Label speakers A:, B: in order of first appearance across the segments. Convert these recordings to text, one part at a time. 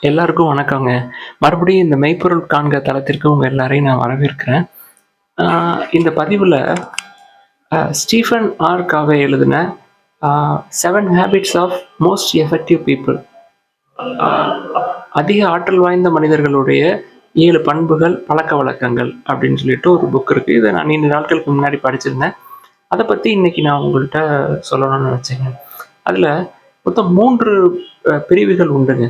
A: எல்லாருக்கும் வணக்கங்க. மறுபடியும் இந்த மெய்ப்பொருள் காண்க தளத்திற்கு உங்க எல்லாரையும் நான் வரவேற்கிறேன். இந்த பதிவுல ஸ்டீஃபன் ஆர் காவே எழுதின 7 habits of most effective people, அ அதிக ஆற்றல் வாய்ந்த மனிதர்களுடைய 7 பண்புகள், பழக்கவழக்கங்கள் அப்படின்னு சொல்லிட்டு ஒரு புக் இருக்கு. இத நான் நீண்ட நாட்களுக்கு முன்னாடி படிச்சிருந்தேன். அத பத்தி இன்னைக்கு நான் உங்கள்ட்ட சொல்லணும்னு நெனச்சேங்க. அதுல மொத்தம் 3 பிரிவுகள் உண்டுங்க.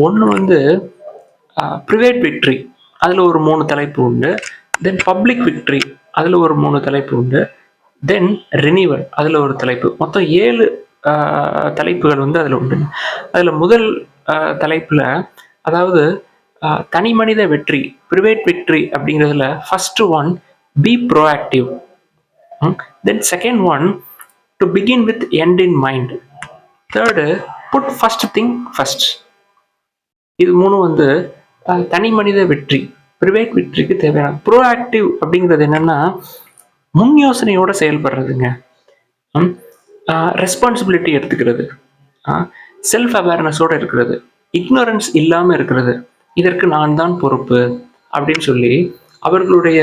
A: ஒண்ணு வந்து ப்ரைவேட் விக்டரி, அதில் ஒரு 3 தலைப்பு உண்டு. தென் பப்ளிக் விக்டரி, அதில் ஒரு 3 தலைப்பு உண்டு. தென் ரினிவல், அதில் ஒரு தலைப்பு. மொத்தம் 7 தலைப்புகள் வந்து அதில் உண்டு. அதில் முதல் தலைப்பில், அதாவது தனி மனித வெற்றி, ப்ரைவேட் விக்டரி அப்படிங்கிறதுல first one, be proactive. Then second one, to begin with end in mind. Third, put first thing first. இது மூணும் வந்து தனி மனித வெற்றி, ப்ரைவேட் வெற்றிக்கு தேவையான. ப்ரோஆக்டிவ் அப்படிங்கிறது என்னன்னா, முன் யோசனையோட செயல்படுறதுங்க. ரெஸ்பான்சிபிலிட்டி எடுத்துக்கிறது, செல்ஃப் அவேர்னஸோட இருக்கிறது, இக்னோரன்ஸ் இல்லாமல் இருக்கிறது. இதற்கு நான் தான் பொறுப்பு அப்படின்னு சொல்லி அவர்களுடைய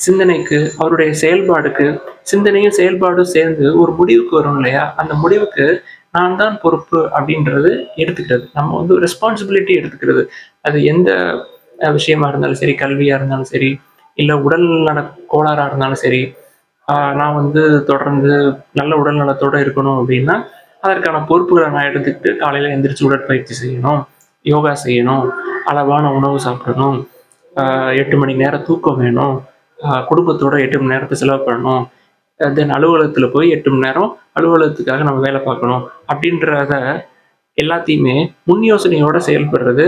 A: சிந்தனைக்கு, அவருடைய செயல்பாடுக்கு, சிந்தனையும் செயல்பாடும் சேர்ந்து ஒரு முடிவுக்கு வரும் இல்லையா, அந்த முடிவுக்கு நான் தான் பொறுப்பு அப்படின்றது எடுத்துக்கிறது. நம்ம வந்து ரெஸ்பான்சிபிலிட்டி எடுத்துக்கிறது. அது எந்த விஷயமா இருந்தாலும் சரி, கல்வியா இருந்தாலும் சரி, இல்ல உடல்நல கோளாறா இருந்தாலும் சரி, நான் வந்து தொடர்ந்து நல்ல உடல் நலத்தோட இருக்கணும் அப்படின்னா, அதற்கான பொறுப்புகளை நான் எடுத்துக்கிட்டு காலையில எந்திரிச்சு உடற்பயிற்சி செய்யணும், யோகா செய்யணும், அளவான உணவு சாப்பிடணும், 8 மணி நேரம் தூக்கம் வேணும், குடும்பத்தோட 8 மணி நேரத்தை செலவு பண்ணணும், தென் அலுவலகத்துல போய் 8 மணி நேரம் அலுவலகத்துக்காக நம்ம வேலை பார்க்கணும் அப்படின்றத எல்லாத்தையுமே முன் யோசனையோட செயல்படுறது,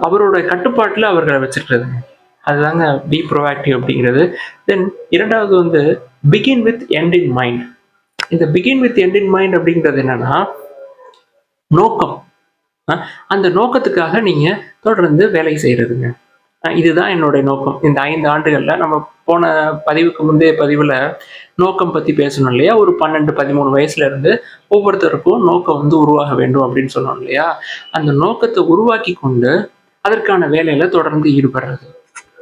A: அவரோட கட்டுப்பாட்டுல அவர்களை வச்சிருக்கிறதுங்க. அதுதாங்க பி ப்ரோஆக்டிவ் அப்படிங்கிறது. தென் இரண்டாவது வந்து begin with end in mind. இந்த begin with end in mind அப்படிங்கிறது என்னன்னா, நோக்கம். அந்த நோக்கத்துக்காக நீங்க தொடர்ந்து வேலை செய்யறதுங்க. இதுதான் என்னுடைய நோக்கம். இந்த 5 ஆண்டுகள்ல நம்ம போன பதிவுக்கு முந்தைய பதிவுல நோக்கம் பத்தி பேசணும் இல்லையா? ஒரு 12, 13 வயசுல இருந்து ஒவ்வொருத்தருக்கும் நோக்கம் வந்து உருவாக வேண்டும் அப்படின்னு சொன்னோம் இல்லையா? அந்த நோக்கத்தை உருவாக்கி கொண்டு அதற்கான வேலையில தொடர்ந்து ஈடுபடுறது.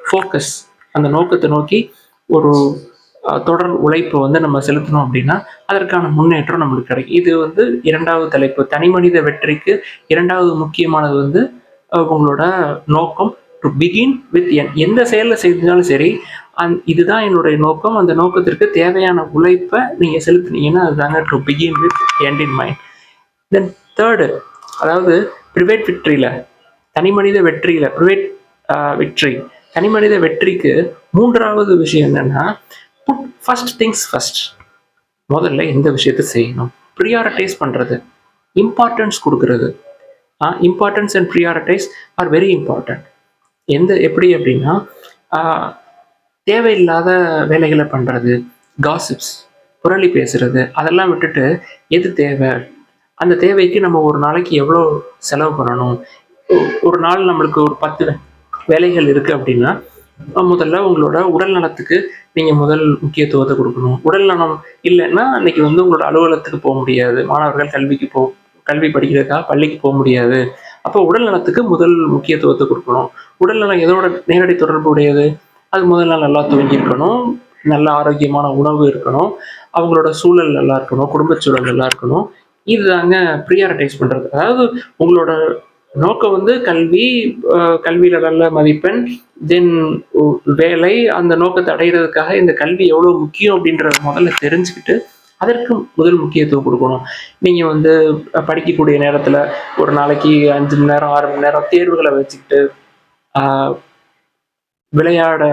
A: ஃபோக்கஸ், அந்த நோக்கத்தை நோக்கி ஒரு தொடர் உழைப்பை வந்து நம்ம செலுத்தணும் அப்படின்னா அதற்கான முன்னேற்றம் நம்மளுக்கு கிடைக்கும். இது வந்து 2வது தலைப்பு. தனி மனித வெற்றிக்கு 2வது முக்கியமானது வந்து உங்களோட நோக்கம். டு பிகின் வித் எந்த செயலை செஞ்சாலும் சரி, இதுதான் என்னுடைய நோக்கம். அந்த நோக்கத்திற்கு தேவையான உழைப்பை நீங்க செலுத்தினீங்கன்னா அதுதாங்க to begin with end in mind. Then third, அதாவது ப்ரைவேட் விக்டரியில, தனி மனித வெற்றியில, ப்ரைவேட் விக்டரி, தனி மனித வெற்றிக்கு 3வது விஷயம் என்னன்னா, புட் ஃபர்ஸ்ட் திங்ஸ் ஃபர்ஸ்ட். முதல்ல எந்த விஷயத்தை செய்யணும், ப்ரியாரிட்டைஸ் பண்றது, இம்பார்ட்டன்ஸ் கொடுக்கறது. Importance and prioritise are very important. எப்படி அப்படின்னா, தேவையில்லாத வேலைகளை பண்றது, காசிப்ஸ், புரளி பேசுறது, அதெல்லாம் விட்டுட்டு எது தேவை, அந்த தேவைக்கு நம்ம ஒரு நாளைக்கு எவ்வளோ செலவு பண்ணணும், ஒரு நாள் நம்மளுக்கு ஒரு 10 வேலைகள் இருக்கு அப்படின்னா, முதல்ல உங்களோட உடல் நலத்துக்கு நீங்க முதல் முக்கியத்துவத்தை கொடுக்கணும். உடல் நலம் இல்லைன்னா அன்னைக்கு வந்து உங்களோட அலுவலகத்துக்கு போக முடியாது. மாணவர்கள் கல்வி படிக்கிறதுக்காக பள்ளிக்கு போக முடியாது. அப்போ உடல் நலத்துக்கு முதல் முக்கியத்துவத்தை கொடுக்கணும். உடல் நலம் எதோட நேரடி தொடர்பு உடையது? அது முதல் நாள் நல்லா தூங்கியிருக்கணும், நல்ல ஆரோக்கியமான உணவு இருக்கணும், அவங்களோட சூழல் நல்லா இருக்கணும், குடும்ப சூழல் நல்லா இருக்கணும். இதுதாங்க ப்ரியாரிட்டைஸ் பண்றது. அதாவது உங்களோட நோக்கம் வந்து கல்வி, கல்வியில நல்ல மதிப்பெண், தென் வேலை. அந்த நோக்கத்தை அடைகிறதுக்காக இந்த கல்வி எவ்வளோ முக்கியம் அப்படின்றத முதல்ல தெரிஞ்சுக்கிட்டு அதற்கு முதல் முக்கியத்துவம் கொடுக்கணும். நீங்க வந்து படிக்கக்கூடிய நேரத்துல ஒரு நாளைக்கு 5 மணி நேரம், 6 மணி நேரம் தேர்வுகளை வச்சுக்கிட்டு விளையாட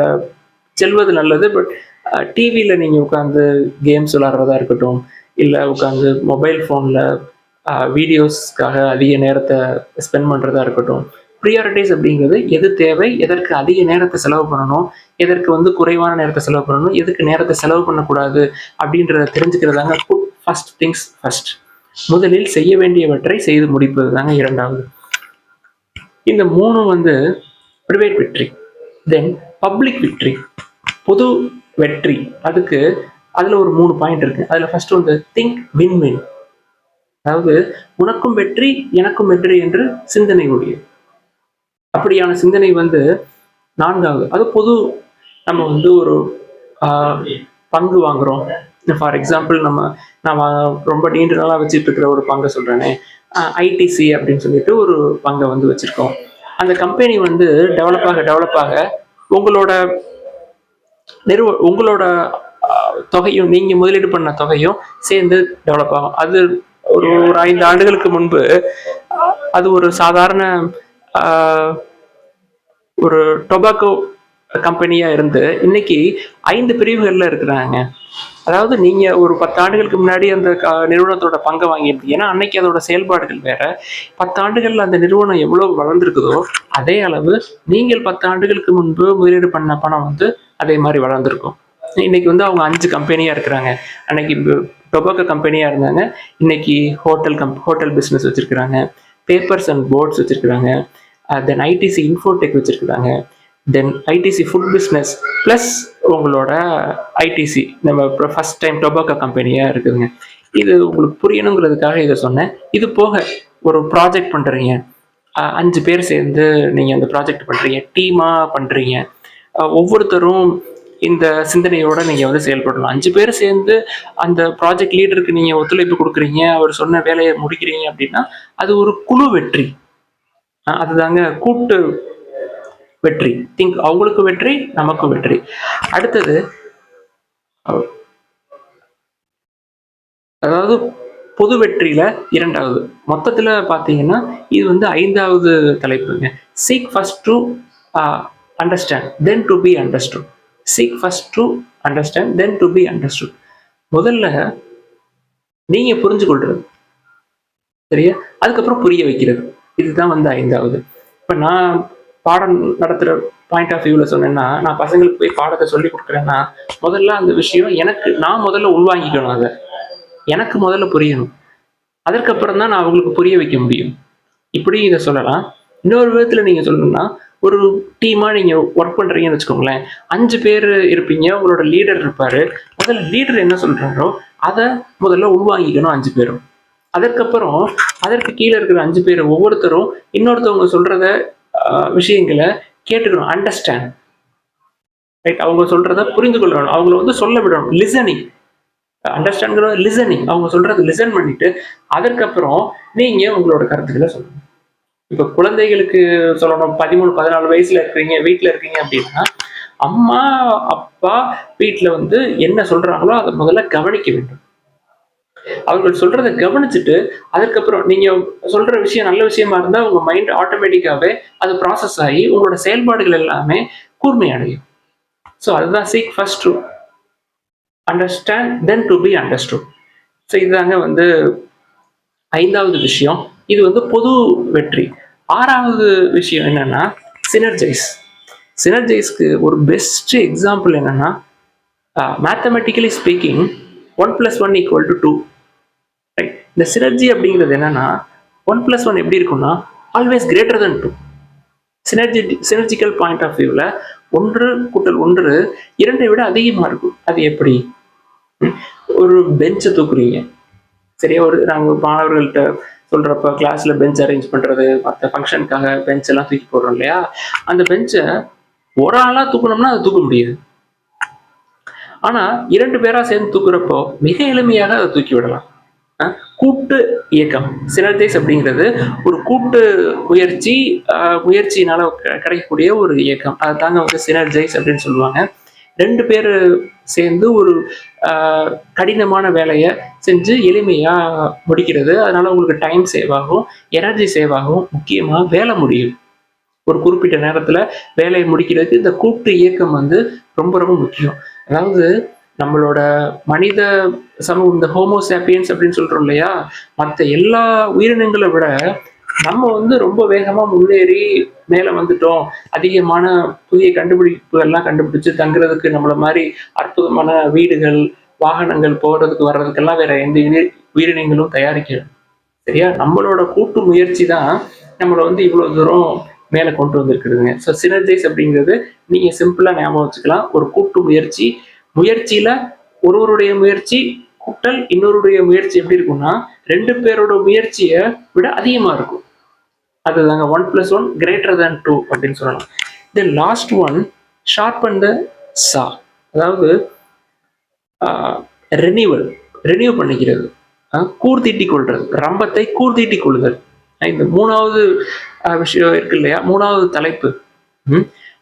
A: செல்வது நல்லது. பட் டிவியில நீங்க உட்காந்து கேம்ஸ் விளையாடுறதா இருக்கட்டும், இல்லை உட்காந்து மொபைல் ஃபோனில் வீடியோஸ்க்காக அதிக நேரத்தை ஸ்பெண்ட் பண்ணுறதா இருக்கட்டும், ப்ரியாரிட்டைஸ் அப்படிங்கிறது எது தேவை, எதற்கு அதிக நேரத்தை செலவு பண்ணணும், எதற்கு வந்து குறைவான நேரத்தை செலவு பண்ணணும், எதுக்கு நேரத்தை செலவு பண்ணக்கூடாது அப்படின்றத தெரிஞ்சுக்கிறதாங்க புட் ஃபர்ஸ்ட் திங்ஸ் ஃபர்ஸ்ட். முதலில் செய்ய வேண்டியவற்றை செய்து முடிப்பது தாங்க 2வது. இந்த 3 வந்து ப்ரைவேட் விக்டரி. தென் பப்ளிக் விக்டரி, பொது வெற்றி. அதுல ஒரு 3 பாயிண்ட் இருக்கு. அதுல ஃபர்ஸ்ட் வந்து திங்க் வின் வின். அதாவது உனக்கும் வெற்றி எனக்கும் வெற்றி என்று சிந்தனை உடையது. அப்படியான சிந்தனை வந்து நான்காவது. அது பொது நம்ம வந்து ஒரு ஆஹ், பங்கு வாங்குறோம். ஃபார் எக்ஸாம்பிள் நான் ரொம்ப நீண்ட நாளாக வச்சுட்டு இருக்கிற ஒரு பங்கை சொல்றேனே, ஐடிசி அப்படின்னு சொல்லிட்டு ஒரு பங்கை வந்து வச்சிருக்கோம். அந்த கம்பெனி வந்து டெவலப் ஆக உங்களோட உங்களோட தொகையும் நீங்க முதலீடு பண்ண தொகையும் சேர்ந்து டெவலப் ஆகும். அது ஒரு ஒரு 5 ஆண்டுகளுக்கு முன்பு அது ஒரு சாதாரண ஆஹ், ஒரு டொபாக்கோ கம்பெனியா இருந்து இன்னைக்கு 5 பிரிவுகள்ல இருக்கிறாங்க. அதாவது நீங்க ஒரு 10 ஆண்டுகளுக்கு முன்னாடி அந்த நிறுவனத்தோட பங்கை வாங்கியிருந்தீங்கன்னா அன்னைக்கு அதோட செயல்பாடுகள் வேற. 10 ஆண்டுகள்ல அந்த நிறுவனம் எவ்வளவு வளர்ந்துருக்குதோ அதே அளவு நீங்கள் 10 ஆண்டுகளுக்கு முன்பு முதலீடு பண்ண பணம் வந்து அதே மாதிரி வளர்ந்துருக்கும். இன்னைக்கு வந்து அவங்க 5 கம்பெனியா இருக்கிறாங்க. அன்னைக்கு டொபாக்கோ கம்பெனியா இருந்தாங்க, இன்னைக்கு ஹோட்டல் பிசினஸ் வச்சிருக்கிறாங்க, பேப்பர்ஸ் அண்ட் போர்ட்ஸ் வச்சிருக்கிறாங்க, தென் ஐடிசி இன்ஃபோடெக் வச்சிருக்கிறாங்க, தென் ஐடிசி ஃபுட் பிஸ்னஸ் ப்ளஸ் உங்களோட ஐடிசி நம்ம ஃபர்ஸ்ட் டைம் டொபாக்கோ கம்பெனியாக இருக்குதுங்க. இது உங்களுக்கு புரியணுங்கிறதுக்காக இதை சொன்னேன். இது போக ஒரு ப்ராஜெக்ட் பண்ணுறீங்க, 5 பேர் சேர்ந்து நீங்கள் அந்த ப்ராஜெக்ட் பண்ணுறீங்க, டீமாக பண்ணுறீங்க. ஒவ்வொருத்தரும் இந்த சிந்தனையோட நீங்கள் வந்து செயல்படணும். 5 பேர் சேர்ந்து அந்த ப்ராஜெக்ட் லீடருக்கு நீங்கள் ஒத்துழைப்பு கொடுக்குறீங்க, அவர் சொன்ன வேலையை முடிக்கிறீங்க அப்படின்னா அது ஒரு குழு வெற்றி. அதுதாங்க கூட்டு வெற்றி. அவங்களுக்கு வெற்றி, நமக்கு வெற்றி. அடுத்தது அதாவது பொது வெற்றியில 2வது. மொத்தத்துல பாத்தீங்கன்னா இது வந்து 5வது தலைப்புங்க. Seek first to understand then to be understood. Seek first to understand then to be understood. முதல்ல நீங்க புரிஞ்சு கொள்றது, சரியா? அதுக்கப்புறம் புரிய வைக்கிறது. இதுதான் வந்து 5வது. இப்ப நான் பாடம் நடத்துற பாயிண்ட் ஆஃப் வியூல சொன்னேன்னா, நான் பசங்களுக்கு போய் பாடத்தை சொல்லி கொடுக்குறேன்னா முதல்ல அந்த விஷயம் நான் முதல்ல உள்வாங்கிக்கணும். அதை எனக்கு முதல்ல புரியணும். அதற்கப்புறம் தான் நான் அவங்களுக்கு புரிய வைக்க முடியும். இப்படி இதை சொல்லலாம். இன்னொரு விதத்துல நீங்க சொல்லணும்னா, ஒரு டீமா நீங்க ஒர்க் பண்றீங்கன்னு வச்சுக்கோங்களேன். 5 பேர் இருப்பீங்க, உங்களோட லீடர் இருப்பாரு. முதல்ல லீடர் என்ன சொல்றாரோ அதை முதல்ல உள்வாங்கிக்கணும் 5 பேரும். அதற்கப்புறம் அதற்கு கீழே இருக்கிற 5 பேர் ஒவ்வொருத்தரும் இன்னொருத்தவங்க சொல்றத விஷயங்களை கேட்டுக்கணும். Understand, right? அவங்க சொல்றத புரிந்து கொள்ளணும், அவங்கள வந்து சொல்ல விடணும். Listening, understand listening. அவங்க சொல்றது லிசன் பண்ணிட்டு அதற்கப்புறம் நீங்க உங்களோட கருத்துக்களை சொல்லணும். இப்ப குழந்தைகளுக்கு சொல்லணும், 13-14 வயசுல இருக்கிறீங்க, வீட்டுல இருக்கீங்க அப்படின்னா அம்மா அப்பா வீட்டுல வந்து என்ன சொல்றாங்களோ அதை முதல்ல கவனிக்க வேண்டும். அவர்கள் சொல்றதை கவனிச்சுட்டு அதுக்கப்புறம் நீங்க சொல்ற விஷயம் நல்ல விஷயமா இருந்தா உங்க மைண்ட் ஆட்டோமேட்டிக்காவே அது ப்ராசஸ் ஆகி உங்களோட செயல்பாடுகள் எல்லாமே கூர்மை அடையும். ஸோ அதுதான் seek first to understand then to be understood. So இதுதாங்க வந்து 5வது விஷயம். இது வந்து பொது வெற்றி. 6வது விஷயம் என்னன்னா சினர்ஜைஸ். சினர்ஜைஸ்க்கு ஒரு பெஸ்ட் எக்ஸாம்பிள் என்னன்னா, மேத்தமெட்டிக்கலி ஸ்பீக்கிங் 1+1 = 2. ரைட்? இந்த சினர்ஜி அப்படிங்கிறது என்னன்னா 1+1 எப்படி இருக்கும்னா always greater than 2. Synergical point of வியூல 1+1 2 விட அதிகமா இருக்கும். அது எப்படி? ஒரு பெஞ்சை தூக்குறீங்க, சரியா? நாங்கள் மாணவர்கள்ட்ட சொல்றப்ப கிளாஸ்ல பெஞ்ச் அரேஞ்ச் பண்றது, மற்ற ஃபங்க்ஷனுக்காக பெஞ்ச் எல்லாம் தூக்கி போடுறோம் இல்லையா? அந்த பெஞ்சை ஒரு ஆளா தூக்கணும்னா அதை தூக்க முடியாது. ஆனா 2 பேரா சேர்ந்து தூக்குறப்போ மிக எளிமையாக அதை தூக்கி விடலாம். கூட்டு இயக்கம் சினர்ஜைஸ் அப்படிங்கிறது ஒரு கூட்டு முயற்சியினால கிடைக்கக்கூடிய ஒரு இயக்கம். அதை தாங்க வந்து சினர்ஜைஸ் அப்படின்னு சொல்லுவாங்க. 2 பேர் சேர்ந்து ஒரு கடினமான வேலையை செஞ்சு எளிமையா முடிக்கிறது. அதனால உங்களுக்கு டைம் சேவ் ஆகும், எனர்ஜி சேவ் ஆகும், முக்கியமா வேலை முடியும். ஒரு குறிப்பிட்ட நேரத்துல வேலையை முடிக்கிறதுக்கு இந்த கூட்டு இயக்கம் வந்து ரொம்ப ரொம்ப முக்கியம். அதாவது நம்மளோட மனித சமூகம், இந்த ஹோமோசாப்பியன்ஸ் அப்படின்னு சொல்றோம் இல்லையா, மற்ற எல்லா உயிரினங்களை விட நம்ம வந்து ரொம்ப வேகமா முன்னேறி மேல வந்துட்டோம். அதிகமான புதிய கண்டுபிடிப்புகள்லாம் கண்டுபிடிச்சு தங்குறதுக்கு நம்மள மாதிரி அற்புதமான வீடுகள், வாகனங்கள் போறதுக்கு வர்றதுக்கெல்லாம் வேற எந்த உயிரினங்களும் தயாரிக்கல, சரியா? நம்மளோட கூட்டு முயற்சி தான் நம்மளை வந்து இவ்வளவு தூரம் மேல கொண்டு வந்திருக்குதுங்க. ஸோ சினர்ஜைஸ் அப்படிங்கிறது நீங்க சிம்பிளா ஞாபகம் வச்சுக்கலாம். ஒரு கூட்டு முயற்சி. முயற்சியில ஒருவருடைய முயற்சி கூட்டல் இன்னொருடைய முயற்சி எப்படி இருக்கும்னா 2 பேரோட முயற்சியை விட அதிகமா இருக்கும். அதுதாங்க 1+1 greater than 2 அப்படின்னு சொல்லலாம். தென் லாஸ்ட் ஒன் ஷார்பன் த சா, அதாவது ரெனியூவல், ரெனியூ பண்ணிக்கிறது, கூர்தீட்டி கொள்றது, ரம்பத்தை கூர்தீட்டி கொள்ளுதல். இந்த மூணாவது விஷயம் இருக்கு இல்லையா, மூணாவது தலைப்பு.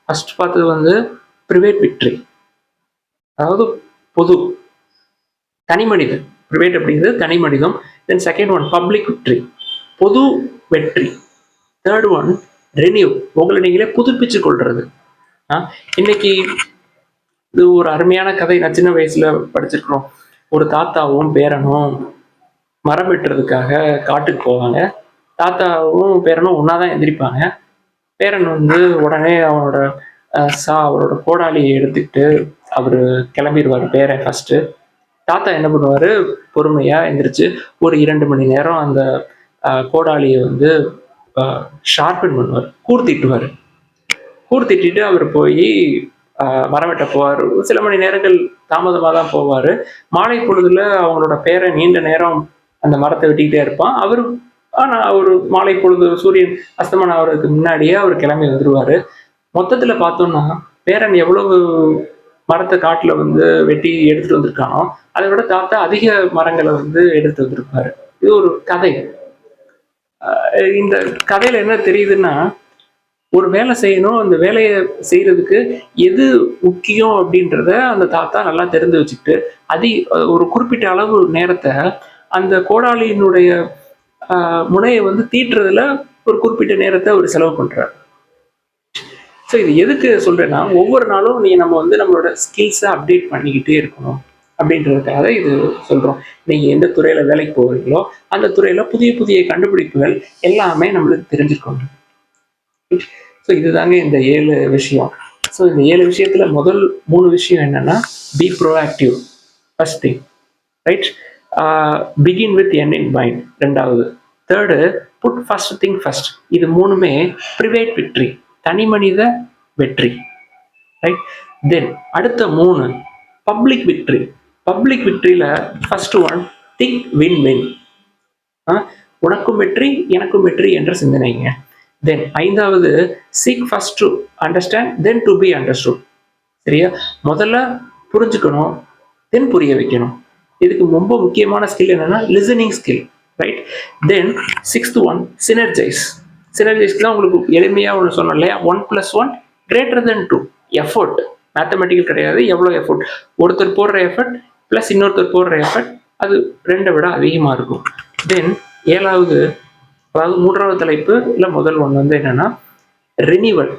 A: ஃபர்ஸ்ட் பார்த்தது வந்து பிரைவேட் விக்ட்ரி, அதாவது பொது தனி மனிதன், பிரைவேட் அப்படிங்கிறது தனி மனிதம். தென் செகண்ட் ஒன் பப்ளிக் விக்ட்ரி, பொது வெற்றி. தேர்ட் ஒன் ரெனியூ, உங்களை நீங்களே புதுப்பிச்சு கொள்றது. இன்னைக்கு இது ஒரு அருமையான கதை, நான் சின்ன வயசுல படிச்சிருக்கிறோம். ஒரு தாத்தாவும் பேரனும் மரம் வெட்டுறதுக்காக காட்டுக்கு போவாங்க. தாத்தாவும் பேரனும் ஒன்னாதான் எந்திரிப்பாங்க. பேரன் வந்து உடனே அவரோட கோடாலியை எடுத்துக்கிட்டு அவரு கிளம்பிடுவார் பேரன் ஃபர்ஸ்ட். தாத்தா என்ன பண்ணுவாரு, பொறுமையா எந்திரிச்சு ஒரு 2 மணி நேரம் அந்த கோடாலியை வந்து ஷார்பன் பண்ணுவார், கூர்த்திட்டுவார். கூர்த்திட்டு அவர் போய் மரம் வெட்ட போவார். சில மணி நேரங்கள் தாமதமாக தான் போவார். மாலை பொழுதுல அவங்களோட பேரன் நீண்ட நேரம் அந்த மரத்தை வெட்டிக்கிட்டே இருப்பான். ஒரு மாலை பொழுது சூரியன் அஸ்தமனம் ஆகிறதுக்கு முன்னாடியே அவர் கிளம்பி வந்துடுவார். மொத்தத்தில் பார்த்தோம்னா பேரன் எவ்வளவு மரத்தை காட்டில் வந்து வெட்டி எடுத்துட்டு வந்திருக்கானோ அதை விட தாத்தா அதிக மரங்களை வந்து எடுத்து வந்திருப்பாரு. இது ஒரு கதை. இந்த கதையில என்ன தெரியுதுன்னா, ஒரு வேலை செய்யணும், அந்த வேலையை செய்யறதுக்கு எது முக்கியம் அப்படின்றத அந்த தாத்தா நல்லா தெரிந்து வச்சுக்கிட்டு ஒரு குறிப்பிட்ட அளவு நேரத்தை அந்த கோடாலியினுடைய முனையை வந்து தீட்டுறதுல ஒரு குறிப்பிட்ட நேரத்தை அவர் செலவு பண்றார். ஸோ இது எதுக்கு சொல்றேன்னா, ஒவ்வொரு நாளும் நம்ம வந்து நம்மளோட ஸ்கில்ஸை அப்டேட் பண்ணிக்கிட்டே இருக்கணும் அப்படின்றதுக்காக இது சொல்றோம். நீங்க எந்த துறையில வேலைக்கு போகிறீங்களோ அந்த துறையில புதிய புதிய கண்டுபிடிப்புகள் எல்லாமே நம்மளுக்கு தெரிஞ்சுக்கணும். ஸோ இதுதாங்க இந்த 7 விஷயம். ஸோ இந்த 7 விஷயத்துல முதல் 3 விஷயம் என்னன்னா, be proactive, first thing, right. Begin with end in mind, ரெண்டாவது. Third, put first thing first. இது மூணுமே பிரைவேட் விக்ட்ரி, தனி மனித வெற்றி, ரைட். தென் அடுத்த 3 பப்ளிக் விக்ட்ரி. பப்ளிக் விக்ட்ரியில first one think win win, உனக்கும் வெற்றி எனக்கும் வெற்றி என்ற சிந்தனைங்க. தென் 5வது seek first to understand then to be understood. சரியா, முதல்ல புரிஞ்சுக்கணும், தென் புரிய வைக்கணும். இதுக்கு ரொம்ப முக்கியமான ஸ்கில் என்னன்னா லிசனிங் ஸ்கில், ரைட். தென் 6th ஒன் சினர்ஜைஸ். சினர்ஜைஸ் தான் உங்களுக்கு எளிமையாக ஒன்று சொன்னோம் இல்லையா, 1+1 greater than 2. எஃபர்ட் மேத்தமெட்டிக்கல் கிடையாது, எவ்வளோ எஃபர்ட், ஒருத்தர் போடுற எஃபர்ட் ப்ளஸ் இன்னொருத்தர் போடுற எஃபர்ட் அது 2 விட அதிகமாக இருக்கும். தென் 7வது, அதாவது 3வது தலைப்பு இல்லை முதல் ஒன்று வந்து என்னன்னா ரெனிவல்.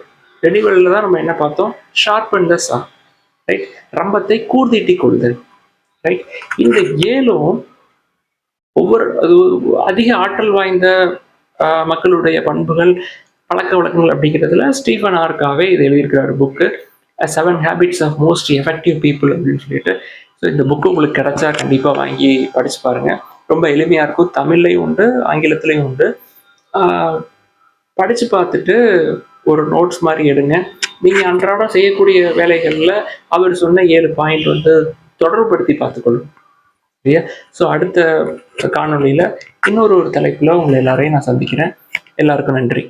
A: ரெனிவலில் தான் நம்ம என்ன பார்த்தோம், ஷார்பன் த சா, ரைட், ரம்பத்தை கூர்தீட்டி கொள்ளுதல், ரைட். இந்த 7ம் அது அதிக ஆற்றல் வாய்ந்த மக்களுடைய பண்புகள், பழக்க வழக்கங்கள் அப்படிங்கிறதுல ஸ்டீஃபன் ஆர்காவே இது எழுதியிருக்கிறார் book, 7 Habits of Most Effective People அப்படின்னு சொல்லிட்டு. ஸோ இந்த புக்கு உங்களுக்கு கிடைச்சா கண்டிப்பாக வாங்கி படிச்சு பாருங்க. ரொம்ப எளிமையாக இருக்கும், தமிழ்லையும் உண்டு ஆங்கிலத்திலையும் உண்டு. படித்து பார்த்துட்டு ஒரு நோட்ஸ் மாதிரி எடுங்க. நீங்கள் அன்றாடம் செய்யக்கூடிய வேலைகளில் அவர் சொன்ன 7 பாயிண்ட் வந்து தொடர்புபடுத்தி பார்த்துக்கொள்ளும். சரியா. ஸோ அடுத்த காணொலியில் இன்னொரு தலைப்பில் உங்களை எல்லாரையும் நான் சந்திக்கிறேன். எல்லாருக்கும் நன்றி.